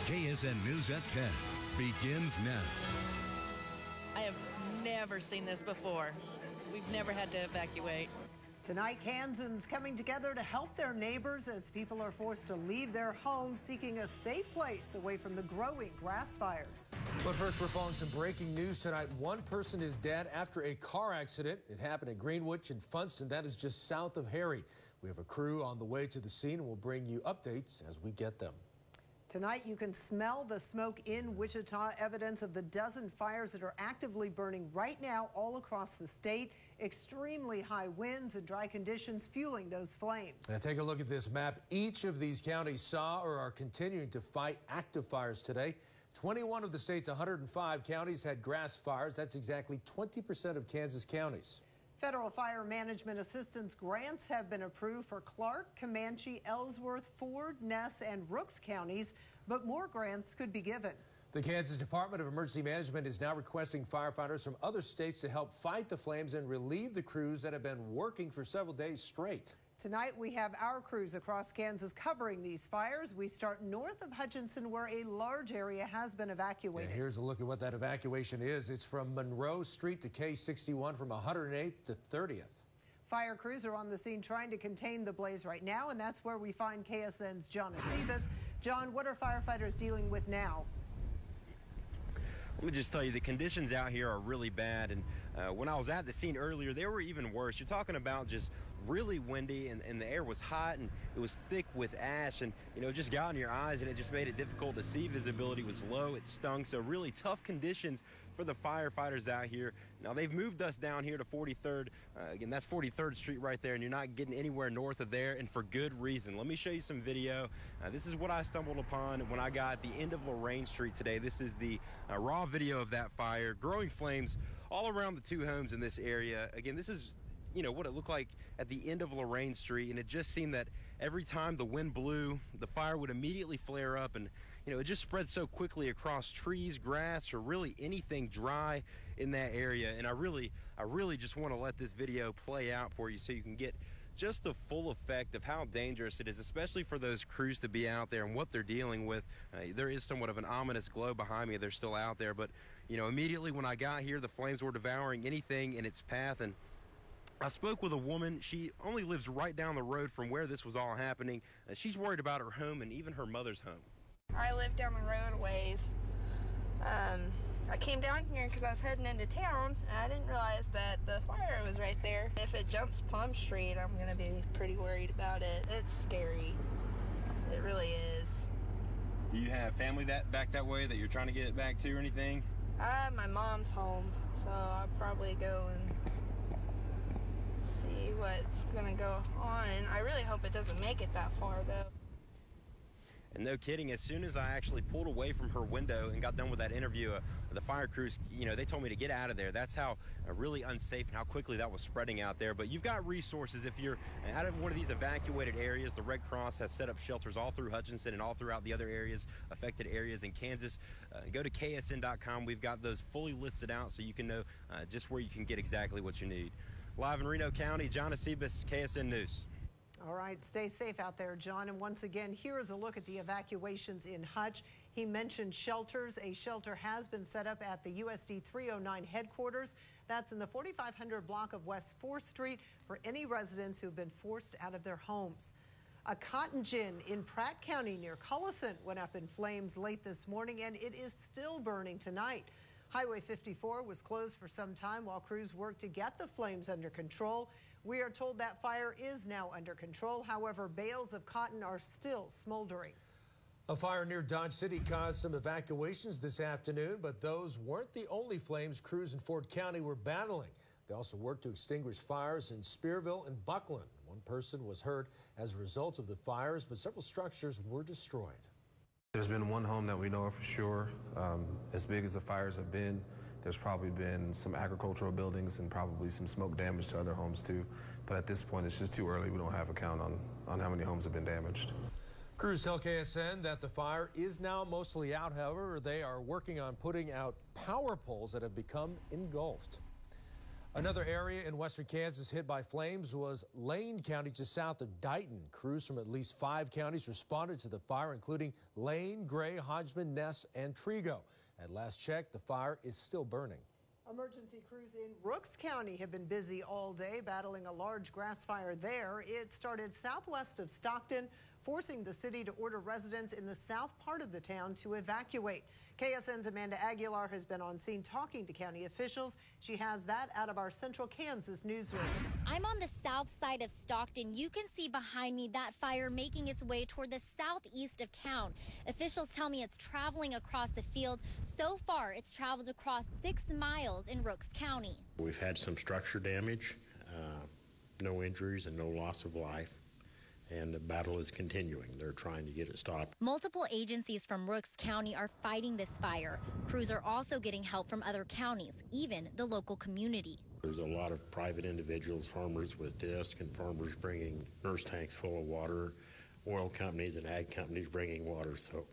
KSN News at 10 begins now. I have never seen this before. We've never had to evacuate. Tonight, Kansans coming together to help their neighbors as people are forced to leave their homes, seeking a safe place away from the growing grass fires. But first, we're following some breaking news tonight. One person is dead after a car accident. It happened at Greenwich and Funston. That is just south of Harry. We have a crew on the way to the scene, and we'll bring you updates as we get them. Tonight, you can smell the smoke in Wichita, evidence of the dozen fires that are actively burning right now all across the state. Extremely high winds and dry conditions fueling those flames. Now take a look at this map. Each of these counties saw or are continuing to fight active fires today. 21 of the state's 105 counties had grass fires. That's exactly 20% of Kansas counties. Federal fire management assistance grants have been approved for Clark, Comanche, Ellsworth, Ford, Ness, and Rooks counties, but more grants could be given. The Kansas Department of Emergency Management is now requesting firefighters from other states to help fight the flames and relieve the crews that have been working for several days straight. Tonight, we have our crews across Kansas covering these fires. We start north of Hutchinson, where a large area has been evacuated. And here's a look at what that evacuation is. It's from Monroe Street to K61 from 108th to 30th. Fire crews are on the scene trying to contain the blaze right now, and that's where we find KSN's John Acebus. John, what are firefighters dealing with now? Let me just tell you, the conditions out here are really bad, and when I was at the scene earlier, they were even worse. You're talking about just really windy, and the air was hot, and it was thick with ash, and it just got in your eyes, and it just made it difficult to see. Visibility was low, it stunk, so really tough conditions for the firefighters out here. Now, they've moved us down here to 43rd. Again, that's 43rd Street right there, and you're not getting anywhere north of there, and for good reason. Let me show you some video. This is what I stumbled upon when I got at the end of Lorraine Street today. This is the raw video of that fire. Growing flames all around the two homes in this area. Again, this is what it looked like at the end of Lorraine Street, and it just seemed that every time the wind blew, the fire would immediately flare up, and it just spread so quickly across trees, grass, or really anything dry in that area. And I really just want to let this video play out for you so you can get just the full effect of how dangerous it is, especially for those crews to be out there and what they're dealing with. There is somewhat of an ominous glow behind me. They're still out there, but immediately when I got here, the flames were devouring anything in its path. And I spoke with a woman. She only lives right down the road from where this was all happening. She's worried about her home and even her mother's home. I live down the road a ways. I came down here because I was heading into town, and I didn't realize that the fire was right there. If it jumps Plum Street, I'm going to be pretty worried about it. It's scary. It really is. Do you have family back that way that you're trying to get back to or anything? My mom's home, so I'll probably go and see what's going to go on. I really hope it doesn't make it that far, though. And no kidding, as soon as I actually pulled away from her window and got done with that interview, the fire crews, they told me to get out of there. That's how really unsafe and how quickly that was spreading out there. But you've got resources. If you're out of one of these evacuated areas, the Red Cross has set up shelters all through Hutchinson and all throughout the other areas, affected areas in Kansas. Go to ksn.com. We've got those fully listed out so you can know just where you can get exactly what you need. Live in Reno County, John Acebus, KSN News. All right, stay safe out there, John. And once again, here is a look at the evacuations in Hutch. He mentioned shelters. A shelter has been set up at the USD 309 headquarters. That's in the 4500 block of West 4th Street for any residents who have been forced out of their homes. A cotton gin in Pratt County near Collisant went up in flames late this morning, and it is still burning tonight. Highway 54 was closed for some time while crews worked to get the flames under control. We are told that fire is now under control. However, bales of cotton are still smoldering. A fire near Dodge City caused some evacuations this afternoon, but those weren't the only flames crews in Ford County were battling. They also worked to extinguish fires in Spearville and Buckland. One person was hurt as a result of the fires, but several structures were destroyed. There's been one home that we know of for sure. As big as the fires have been, there's probably been some agricultural buildings and probably some smoke damage to other homes too. But at this point, it's just too early. We don't have a count on how many homes have been damaged. Crews tell KSN that the fire is now mostly out. However, they are working on putting out power poles that have become engulfed. Another area in western Kansas hit by flames was Lane County, just south of Dighton. Crews from at least 5 counties responded to the fire, including Lane, Gray, Hodgman, Ness, and Trigo. At last check, the fire is still burning. Emergency crews in Rooks County have been busy all day battling a large grass fire there. It started southwest of Stockton, forcing the city to order residents in the south part of the town to evacuate. KSN's Amanda Aguilar has been on scene talking to county officials. She has that out of our Central Kansas newsroom. I'm on the south side of Stockton. You can see behind me that fire making its way toward the southeast of town. Officials tell me it's traveling across the field. So far, it's traveled across 6 miles in Rooks County. We've had some structure damage, no injuries and no loss of life. And the battle is continuing. They're trying to get it stopped. Multiple agencies from Rooks County are fighting this fire. Crews are also getting help from other counties, even the local community. There's a lot of private individuals, farmers with disc, and farmers bringing nurse tanks full of water, oil companies and ag companies bringing water. So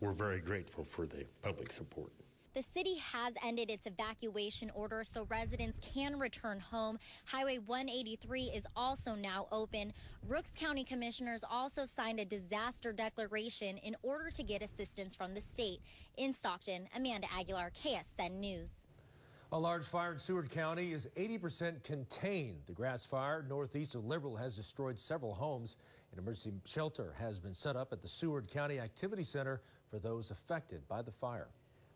we're very grateful for the public support. The city has ended its evacuation order so residents can return home. Highway 183 is also now open. Rooks County commissioners also signed a disaster declaration in order to get assistance from the state. In Stockton, Amanda Aguilar, KSN News. A large fire in Seward County is 80% contained. The grass fire northeast of Liberal has destroyed several homes. An emergency shelter has been set up at the Seward County Activity Center for those affected by the fire.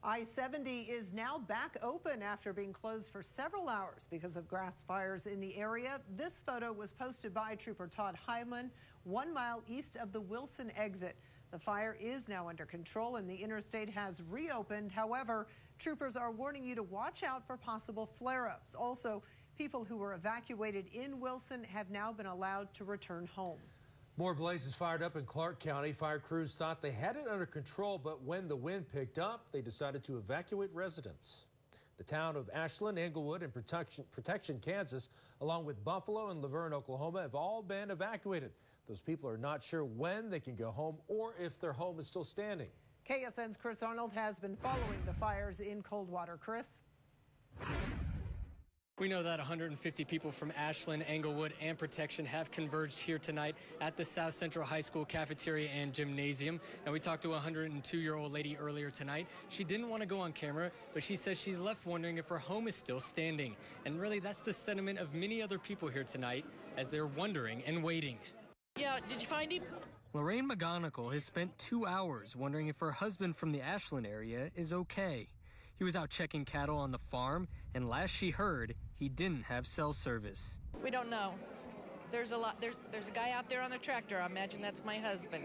I-70 is now back open after being closed for several hours because of grass fires in the area. This photo was posted by Trooper Todd Hyman 1 mile east of the Wilson exit. The fire is now under control and the interstate has reopened. However, troopers are warning you to watch out for possible flare-ups. Also, people who were evacuated in Wilson have now been allowed to return home. More blazes fired up in Clark County. Fire crews thought they had it under control, but when the wind picked up, they decided to evacuate residents. The town of Ashland, Englewood, and Protection, Kansas, along with Buffalo and Laverne, Oklahoma, have all been evacuated. Those people are not sure when they can go home or if their home is still standing. KSN's Chris Arnold has been following the fires in Coldwater. Chris? We know that 150 people from Ashland, Englewood, and Protection have converged here tonight at the South Central High School cafeteria and gymnasium. And we talked to a 102-year-old lady earlier tonight. She didn't want to go on camera, but she says she's left wondering if her home is still standing. And really, that's the sentiment of many other people here tonight as they're wondering and waiting. Yeah, did you find him? Lorraine McGonigal has spent 2 hours wondering if her husband from the Ashland area is okay. He was out checking cattle on the farm, and last she heard, he didn't have cell service. We don't know. There's a guy out there on the tractor. I imagine that's my husband.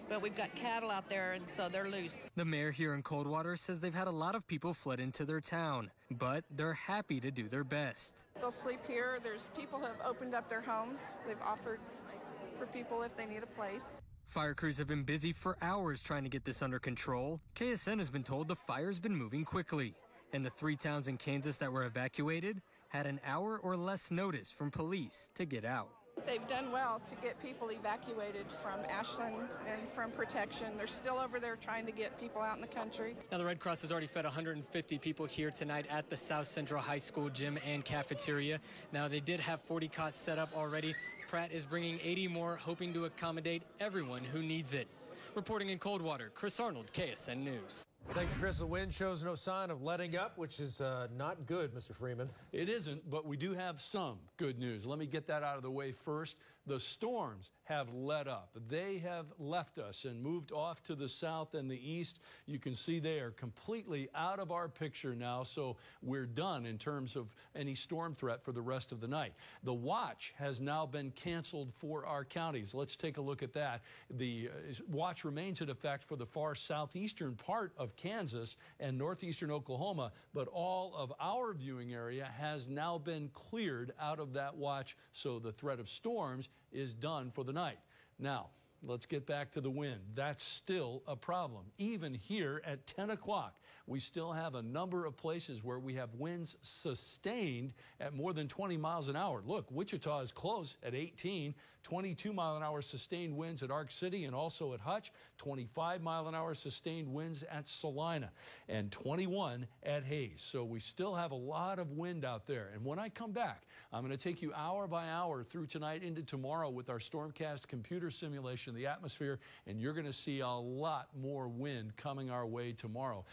But we've got cattle out there, and so they're loose. The mayor here in Coldwater says they've had a lot of people flood into their town, but they're happy to do their best. They'll sleep here. There's people who have opened up their homes. They've offered for people if they need a place. Fire crews have been busy for hours trying to get this under control. KSN has been told the fire's been moving quickly, and the 3 towns in Kansas that were evacuated had an hour or less notice from police to get out. They've done well to get people evacuated from Ashland and from Protection. They're still over there trying to get people out in the country. Now, the Red Cross has already fed 150 people here tonight at the South Central High School gym and cafeteria. Now, they did have 40 cots set up already. Pratt is bringing 80 more, hoping to accommodate everyone who needs it. Reporting in Coldwater, Chris Arnold, KSN News. Thank you, Chris. The wind shows no sign of letting up, which is not good, Mr. Freeman. It isn't, but we do have some good news. Let me get that out of the way first. The storms have let up. They have left us and moved off to the south and the east. You can see they are completely out of our picture now, so we're done in terms of any storm threat for the rest of the night. The watch has now been canceled for our counties. Let's take a look at that. The watch remains in effect for the far southeastern part of Kansas and northeastern Oklahoma, but all of our viewing area has now been cleared out of that watch, so the threat of storms is done for the night. Now, let's get back to the wind. That's still a problem. Even here at 10 o'clock, we still have a number of places where we have winds sustained at more than 20 miles an hour. Look, Wichita is close at 18, 22-mile-an-hour sustained winds at Ark City and also at Hutch, 25-mile-an-hour sustained winds at Salina, and 21 at Hayes. So we still have a lot of wind out there. And when I come back, I'm going to take you hour by hour through tonight into tomorrow with our Stormcast computer simulation of the atmosphere, and you're going to see a lot more wind coming our way tomorrow.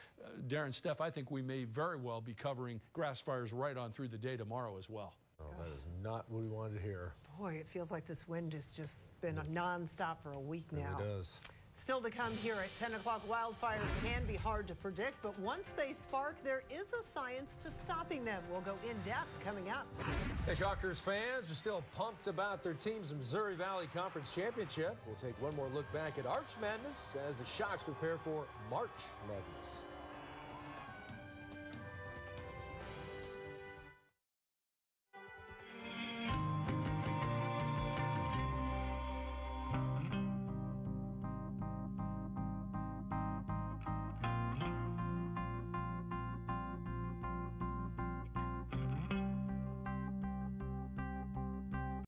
Darren, Steph, I think we may very well be covering grass fires right on through the day tomorrow as well. Oh, that is not what we wanted to hear. Boy, it feels like this wind has just been nonstop for a week now. It does. Still to come here at 10 o'clock, wildfires can be hard to predict, but once they spark, there is a science to stopping them. We'll go in depth coming up. Hey, Shockers fans are still pumped about their team's Missouri Valley Conference Championship. We'll take one more look back at Arch Madness as the Shocks prepare for March Madness.